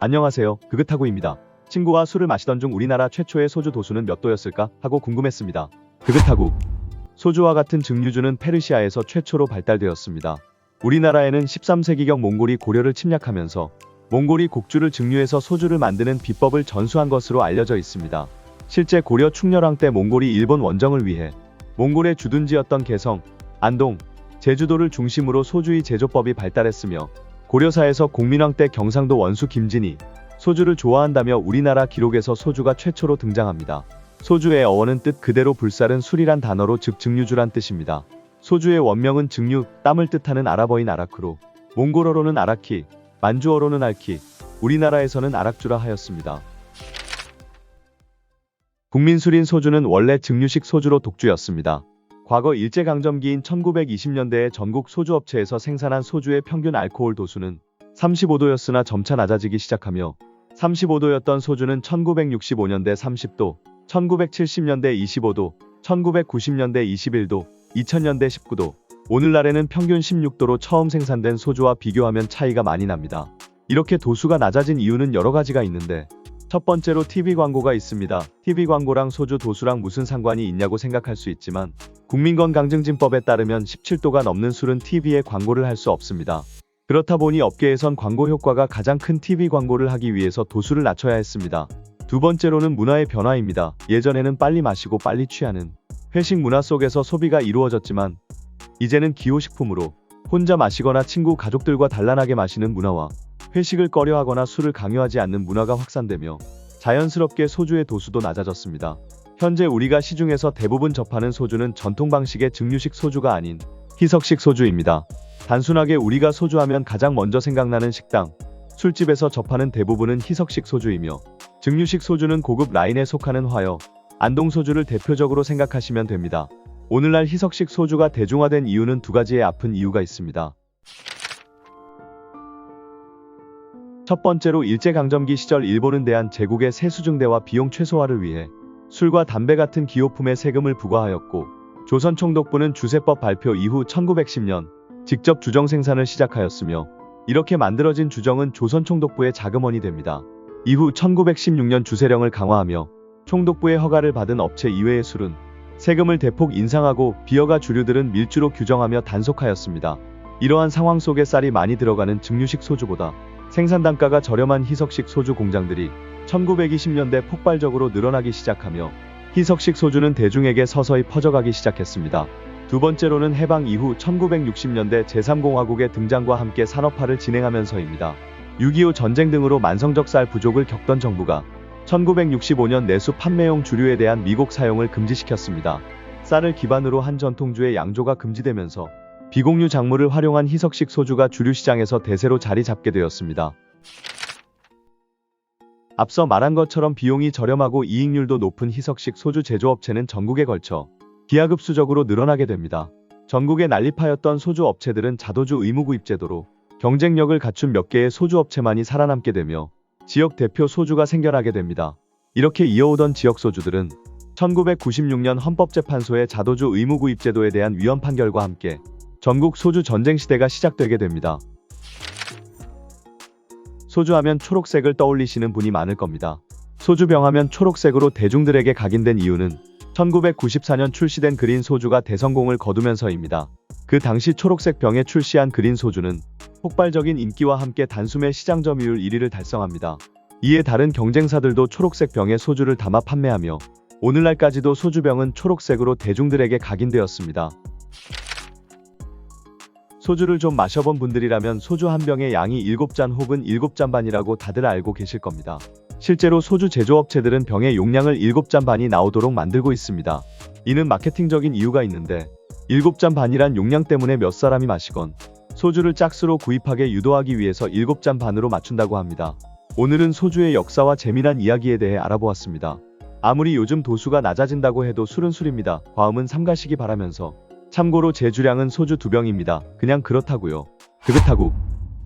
안녕하세요. 그긋하구입니다. 친구와 술을 마시던 중 우리나라 최초의 소주 도수는 몇 도였을까 하고 궁금했습니다. 그긋하구. 소주와 같은 증류주는 페르시아에서 최초로 발달되었습니다. 우리나라에는 13세기경 몽골이 고려를 침략하면서 몽골이 곡주를 증류해서 소주를 만드는 비법을 전수한 것으로 알려져 있습니다. 실제 고려 충렬왕 때 몽골이 일본 원정을 위해 몽골의 주둔지였던 개성, 안동, 제주도를 중심으로 소주의 제조법이 발달했으며 고려사에서 공민왕 때 경상도 원수 김진이 소주를 좋아한다며 우리나라 기록에서 소주가 최초로 등장합니다. 소주의 어원은 뜻 그대로 불살은 술이란 단어로 즉 증류주란 뜻입니다. 소주의 원명은 증류, 땀을 뜻하는 아랍어인 아라크로 몽골어로는 아라키, 만주어로는 알키, 우리나라에서는 아락주라 하였습니다. 국민술인 소주는 원래 증류식 소주로 독주였습니다. 과거 일제강점기인 1920년대에 전국 소주업체에서 생산한 소주의 평균 알코올 도수는 35도였으나 점차 낮아지기 시작하며 35도였던 소주는 1965년대 30도, 1970년대 25도, 1990년대 21도, 2000년대 19도, 오늘날에는 평균 16도로 처음 생산된 소주와 비교하면 차이가 많이 납니다. 이렇게 도수가 낮아진 이유는 여러 가지가 있는데 첫 번째로 TV 광고가 있습니다. TV 광고랑 소주 도수랑 무슨 상관이 있냐고 생각할 수 있지만 국민건강증진법에 따르면 17도가 넘는 술은 TV에 광고를 할 수 없습니다. 그렇다 보니 업계에선 광고 효과가 가장 큰 TV 광고를 하기 위해서 도수를 낮춰야 했습니다. 두 번째로는 문화의 변화입니다. 예전에는 빨리 마시고 빨리 취하는 회식 문화 속에서 소비가 이루어졌지만 이제는 기호식품으로 혼자 마시거나 친구 가족들과 단란하게 마시는 문화와 회식을 꺼려하거나 술을 강요하지 않는 문화가 확산되며 자연스럽게 소주의 도수도 낮아졌습니다. 현재 우리가 시중에서 대부분 접하는 소주는 전통 방식의 증류식 소주가 아닌 희석식 소주입니다. 단순하게 우리가 소주하면 가장 먼저 생각나는 식당, 술집에서 접하는 대부분은 희석식 소주이며 증류식 소주는 고급 라인에 속하는 화여, 안동 소주를 대표적으로 생각하시면 됩니다. 오늘날 희석식 소주가 대중화된 이유는 두 가지의 아픈 이유가 있습니다. 첫 번째로 일제강점기 시절 일본은 대한 제국의 세수증대와 비용 최소화를 위해 술과 담배 같은 기호품에 세금을 부과하였고 조선총독부는 주세법 발표 이후 1910년 직접 주정 생산을 시작하였으며 이렇게 만들어진 주정은 조선총독부의 자금원이 됩니다. 이후 1916년 주세령을 강화하며 총독부의 허가를 받은 업체 이외의 술은 세금을 대폭 인상하고 비어가 주류들은 밀주로 규정하며 단속하였습니다. 이러한 상황 속에 쌀이 많이 들어가는 증류식 소주보다 생산 단가가 저렴한 희석식 소주 공장들이 1920년대 폭발적으로 늘어나기 시작하며 희석식 소주는 대중에게 서서히 퍼져가기 시작했습니다. 두 번째로는 해방 이후 1960년대 제3공화국의 등장과 함께 산업화를 진행하면서입니다. 6.25 전쟁 등으로 만성적 쌀 부족을 겪던 정부가 1965년 내수 판매용 주류에 대한 미국 사용을 금지시켰습니다. 쌀을 기반으로 한 전통주의 양조가 금지되면서 비공유 작물을 활용한 희석식 소주가 주류 시장에서 대세로 자리 잡게 되었습니다. 앞서 말한 것처럼 비용이 저렴하고 이익률도 높은 희석식 소주 제조업체는 전국에 걸쳐 기하급수적으로 늘어나게 됩니다. 전국에 난립하였던 소주 업체들은 자도주 의무구입 제도로 경쟁력을 갖춘 몇 개의 소주 업체만이 살아남게 되며 지역 대표 소주가 생겨나게 됩니다. 이렇게 이어오던 지역 소주들은 1996년 헌법재판소의 자도주 의무구입 제도에 대한 위헌 판결과 함께 전국 소주 전쟁 시대가 시작되게 됩니다. 소주하면 초록색을 떠올리시는 분이 많을 겁니다. 소주병 하면 초록색으로 대중들에게 각인된 이유는 1994년 출시된 그린 소주가 대성공을 거두면서입니다. 그 당시 초록색 병에 출시한 그린 소주는 폭발적인 인기와 함께 단숨에 시장 점유율 1위를 달성합니다. 이에 다른 경쟁사들도 초록색 병에 소주를 담아 판매하며 오늘날까지도 소주병은 초록색으로 대중들에게 각인되었습니다. 소주를 좀 마셔본 분들이라면 소주 한 병의 양이 7잔 혹은 7잔 반이라고 다들 알고 계실 겁니다. 실제로 소주 제조업체들은 병의 용량을 7잔 반이 나오도록 만들고 있습니다. 이는 마케팅적인 이유가 있는데 7잔 반이란 용량 때문에 몇 사람이 마시건 소주를 짝수로 구입하게 유도하기 위해서 7잔 반으로 맞춘다고 합니다. 오늘은 소주의 역사와 재미난 이야기에 대해 알아보았습니다. 아무리 요즘 도수가 낮아진다고 해도 술은 술입니다. 과음은 삼가시기 바라면서 참고로 제 주량은 소주 2병입니다. 그냥 그렇다고요. 그렇다고.